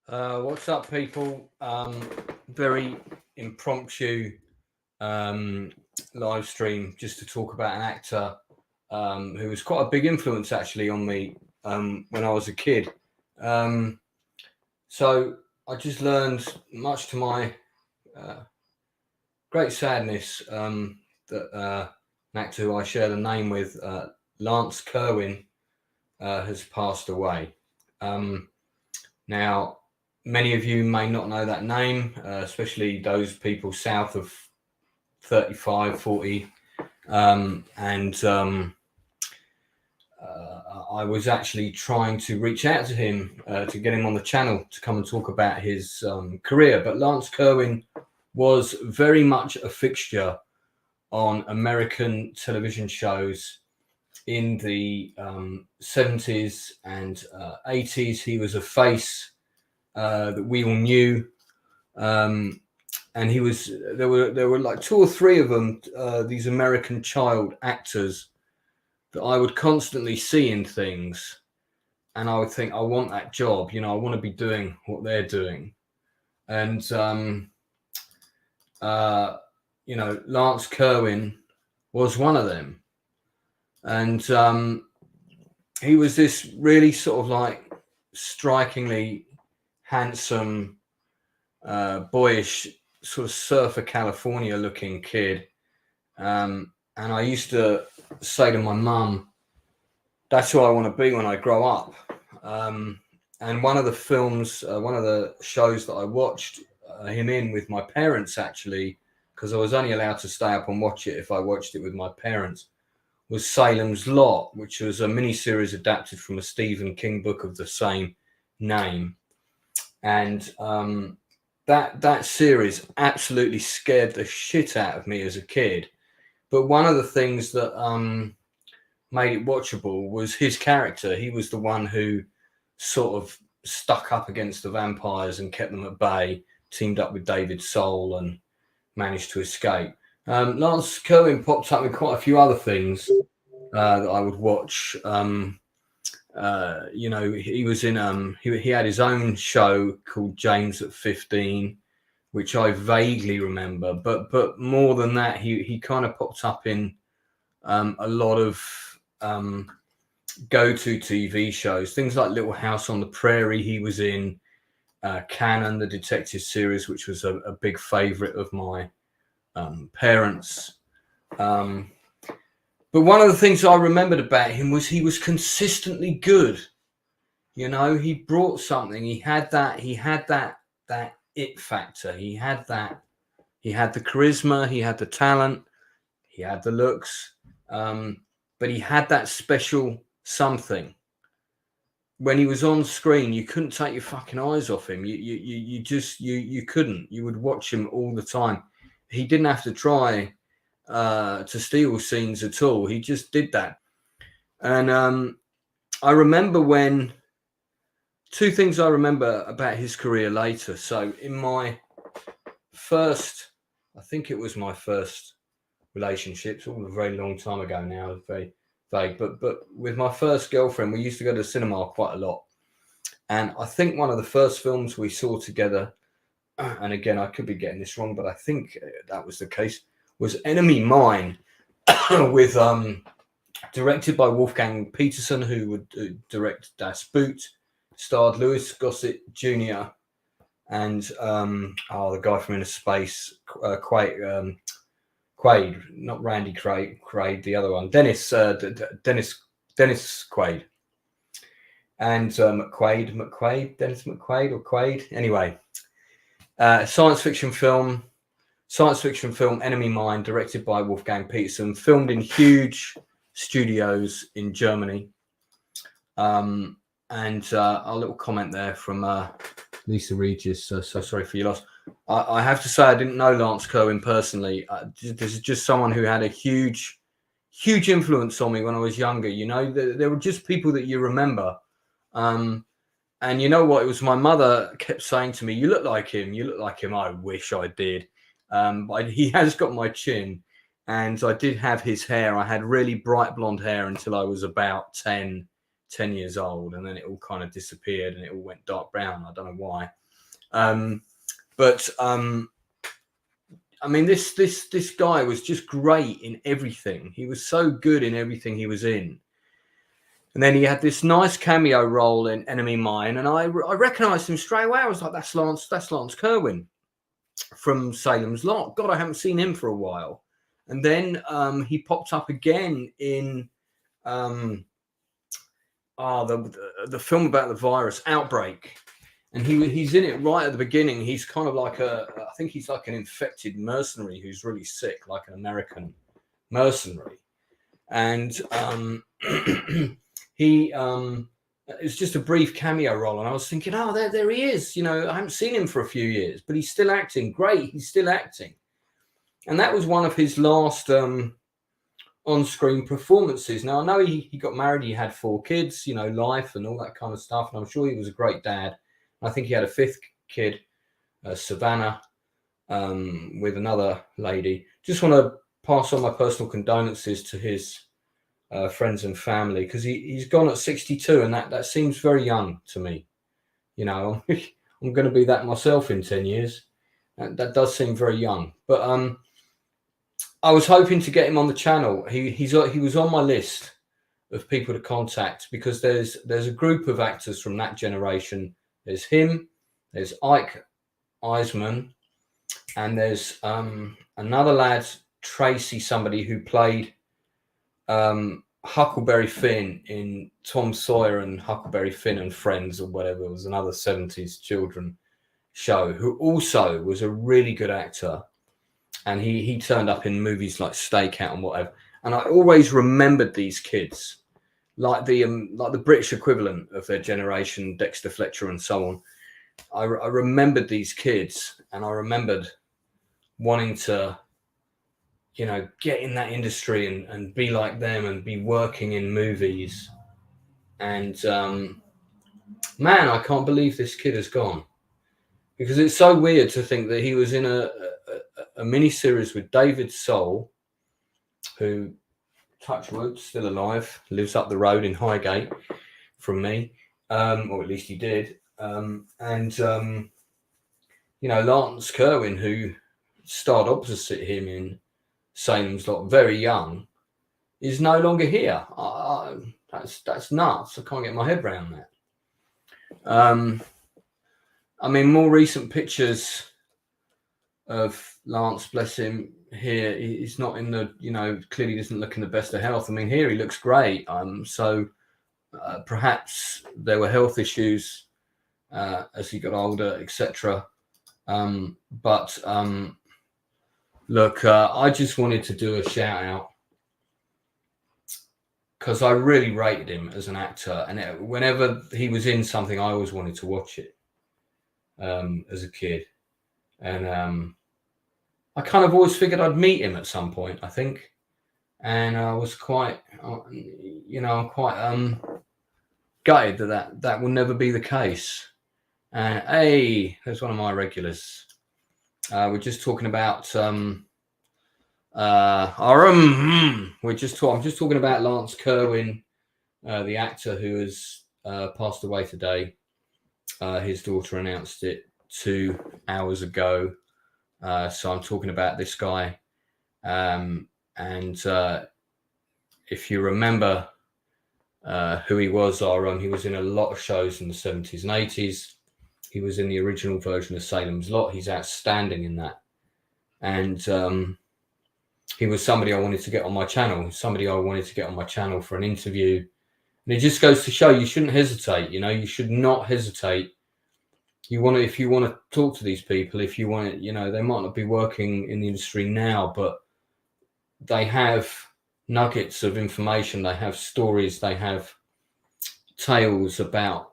What's up, people? Very impromptu live stream just to talk about an actor who was quite a big influence actually on me when I was a kid. So I just learned, much to my great sadness, that an actor who I share the name with, LANCE KERWIN, has passed away. Now, many of you may not know that name, especially those people south of 35, 40. I was actually trying to reach out to him to get him on the channel to come and talk about his career. But LANCE KERWIN was very much a fixture on American television shows in the 70s and 80s. He was a face that we all knew, and he was there were like two or three of them, these American child actors that I would constantly see in things, and I would think, I want that job, I want to be doing what they're doing. And LANCE KERWIN was one of them. And he was this really sort of like strikingly handsome, boyish, sort of surfer California looking kid. And I used to say to my mum, that's who I want to be when I grow up. And one of the films, one of the shows that I watched him in with my parents, actually, because I was only allowed to stay up and watch it if I watched it with my parents, was Salem's Lot, which was a miniseries adapted from a Stephen King book of the same name. And that series absolutely scared the shit out of me as a kid. But one of the things that made it watchable was his character. He was the one who sort of stuck up against the vampires and kept them at bay, teamed up with David Soul and managed to escape. LANCE KERWIN popped up with quite a few other things that I would watch. He was in he had his own show called James at 15, which I vaguely remember, but more than that, he kind of popped up in a lot of go-to TV shows, things like Little House on the Prairie. He was in Canon, the detective series, which was a big favorite of my parents. But one of the things I remembered about him was he was consistently good. He brought something. He had that it factor. He had the charisma, he had the talent, he had the looks, but he had that special something. When he was on screen, you couldn't take your fucking eyes off him. You couldn't. You would watch him all the time. He didn't have to try to steal scenes at all. He just did that. And I remember two things I remember about his career later. So in my first, I think it was my first relationship, it's all a very long time ago now, very vague, but with my first girlfriend, we used to go to the cinema quite a lot. And I think one of the first films we saw together, and again, I could be getting this wrong, but I think that was the case, was Enemy Mine, with directed by Wolfgang Petersen, who would direct Das Boot, starred Louis Gossett Jr. and the guy from Inner Space, Quaid, not Randy Quaid, the other one, Dennis Quaid, and Dennis McQuaid or Quaid. Anyway, science fiction film, Enemy Mine, directed by Wolfgang Petersen, filmed in huge studios in Germany. And a little comment there from Lisa Regis. So sorry for your loss. I have to say, I didn't know LANCE KERWIN personally. This is just someone who had a huge influence on me when I was younger. There were just people that you remember. And you know what? It was my mother kept saying to me, "You look like him. You look like him." I wish I did. But he has got my chin, and I did have his hair. I had really bright blonde hair until I was about 10 years old, and then it all kind of disappeared and it all went dark brown. I don't know why. But I mean, this guy was just great in everything. He was so good in everything he was in. And then he had this nice cameo role in Enemy Mine, and I recognised him straight away. I was like, that's Lance Kerwin from Salem's Lot. God, I haven't seen him for a while. And then he popped up again in the film about the virus, Outbreak. And he's in it right at the beginning. He's kind of like I think he's like an infected mercenary who's really sick, like an American mercenary. And it's just a brief cameo role. And I was thinking, oh, there he is. You know, I haven't seen him for a few years, but he's still acting. Great. He's still acting. And that was one of his last on-screen performances. Now, I know he got married. He had 4 kids, you know, life and all that kind of stuff. And I'm sure he was a great dad. I think he had a 5th kid, Savannah, with another lady. Just want to pass on my personal condolences to his friends and family, because he's gone at 62, and that seems very young to me. You know, I'm going to be that myself in 10 years. That does seem very young. But I was hoping to get him on the channel. He was on my list of people to contact, because there's a group of actors from that generation. There's him, there's Ike Eisman, and there's another lad, Tracy, somebody who played Huckleberry Finn in Tom Sawyer and Huckleberry Finn and Friends, or whatever. It was another 70s children show, who also was a really good actor. And he turned up in movies like Stakeout and whatever. And I always remembered these kids, like the British equivalent of their generation, Dexter Fletcher and so on. I remembered these kids, and I remembered wanting to, you know, get in that industry and be like them and be working in movies. And man, I can't believe this kid has gone, because it's so weird to think that he was in a mini-series with David Soul, who, touch wood, still alive, lives up the road in Highgate from me, or at least he did. You know, Lance Kerwin, who starred opposite him in Salem's Lot very young, is no longer here. That's nuts. I can't get my head around that. I mean, more recent pictures of Lance, bless him, here, he's not in the, you know, clearly doesn't look in the best of health. I mean, here he looks great. So perhaps there were health issues as he got older, etc. Look, I just wanted to do a shout out, because I really rated him as an actor, and whenever he was in something, I always wanted to watch it as a kid. And I kind of always figured I'd meet him at some point, I think. And I was quite, you know, I'm quite gutted that will never be the case. Hey, there's one of my regulars. We're just talking about I'm just talking about Lance Kerwin, the actor who has passed away today. His daughter announced it 2 hours ago. So I'm talking about this guy. And if you remember who he was, he was in a lot of shows in the 70s and 80s. He was in the original version of Salem's Lot. He's outstanding in that. And he was somebody I wanted to get on my channel, for an interview. And it just goes to show you shouldn't hesitate. You know, you should not hesitate. If you want to talk to these people, if you want to, you know, they might not be working in the industry now, but they have nuggets of information. They have stories. They have tales about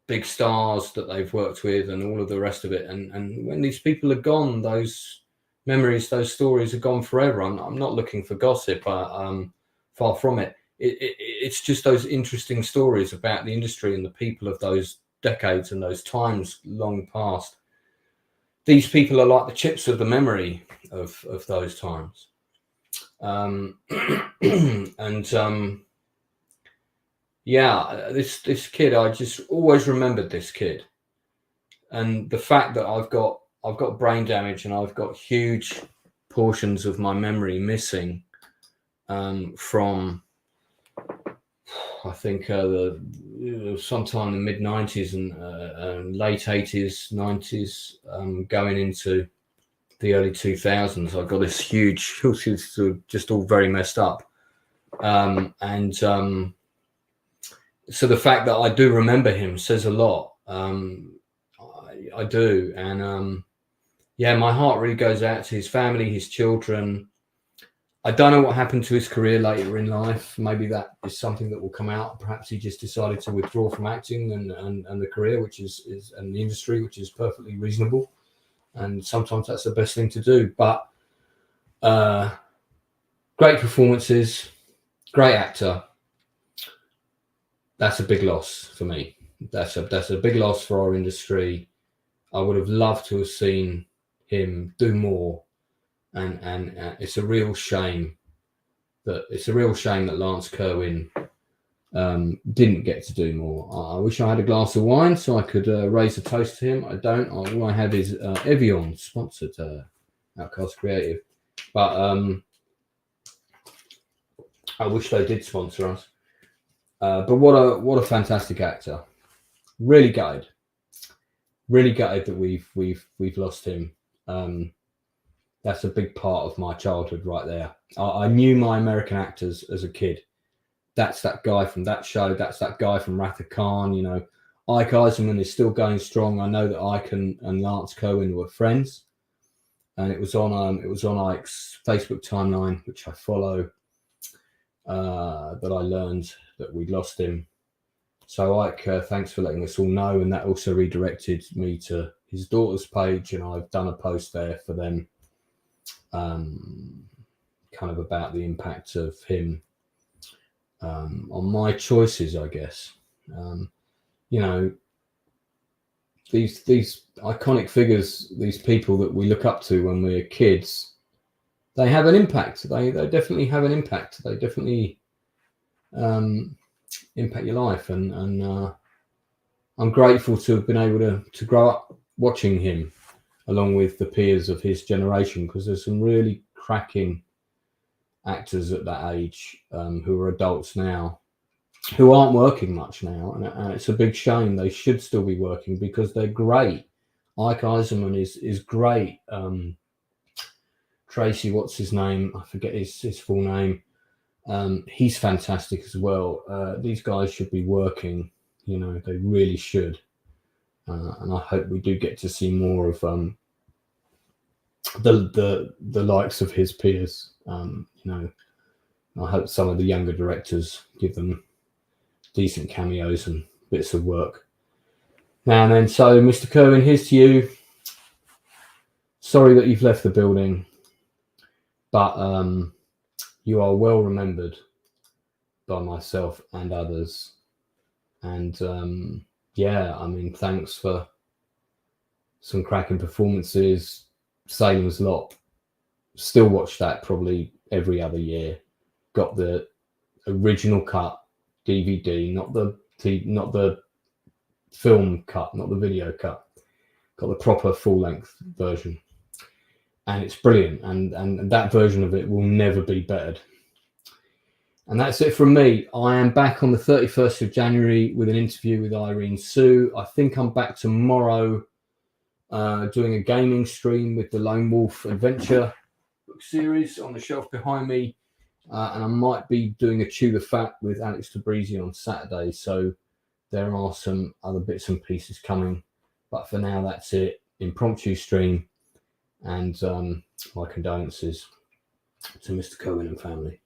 big stars that they've worked with and all of the rest of it. And when these people are gone, those memories, those stories are gone forever. I'm not looking for gossip. Far from it. It's just those interesting stories about the industry and the people of those decades and those times long past. These people are like the chips of the memory of those times. Yeah, this kid, I just always remembered this kid. and the fact that I've got brain damage and I've got huge portions of my memory missing from, I think, sometime in the mid 90s and late 80s, 90s, going into the early 2000s. I got this huge, just all very messed up. So the fact that I do remember him says a lot. I do. And yeah, my heart really goes out to his family, his children. I don't know what happened to his career later in life. Maybe that is something that will come out. Perhaps he just decided to withdraw from acting and the career, which is and the industry, which is perfectly reasonable. And sometimes that's the best thing to do. But great performances, great actor. That's a big loss for me. That's a big loss for our industry. I would have loved to have seen him do more, and it's a real shame that Lance Kerwin didn't get to do more. I wish I had a glass of wine so I could raise a toast to him. I don't. All I have is Evian, sponsored Outcast Creative, but I wish they did sponsor us. But what a fantastic actor! Really gutted that we've lost him. That's a big part of my childhood right there. I knew my American actors as a kid. That's that guy from that show. That's that guy from Wrath of Khan. You know, Ike Eisenman is still going strong. I know that Ike and Lance Kerwin were friends, and it was on Ike's Facebook timeline, which I follow, that I learned that we'd lost him. So Ike, thanks for letting us all know, and that also redirected me to his daughter's page, and I've done a post there for them, kind of about the impact of him on my choices, I guess. You know, these iconic figures, these people that we look up to when we're kids, they have an impact. They definitely have an impact. They definitely impact your life, and I'm grateful to have been able to grow up watching him along with the peers of his generation, because there's some really cracking actors at that age who are adults now, who aren't working much now, and it's a big shame. They should still be working because they're great. Ike Eisenman is great. Tracy, what's his name? I forget his full name. He's fantastic as well. These guys should be working. You know, they really should. And I hope we do get to see more of the likes of his peers. You know, I hope some of the younger directors give them decent cameos and bits of work now and then. So, Mr. Kerwin, here's to you. Sorry that you've left the building, but you are well remembered by myself and others. And yeah, I mean, thanks for some cracking performances. Salem's Lot, still watch that probably every other year. Got the original cut DVD, not the film cut, not the video cut. Got the proper full-length version, and it's brilliant. And that version of it will never be bettered. And that's it from me. I am back on the 31st of January with an interview with Irene Sue. I think I'm back tomorrow doing a gaming stream with the Lone Wolf Adventure book series on the shelf behind me. And I might be doing a Chew the Fat with Alex Tabrizi on Saturday. So there are some other bits and pieces coming. But for now, that's it. Impromptu stream. And my condolences to Mr. Kerwin and family.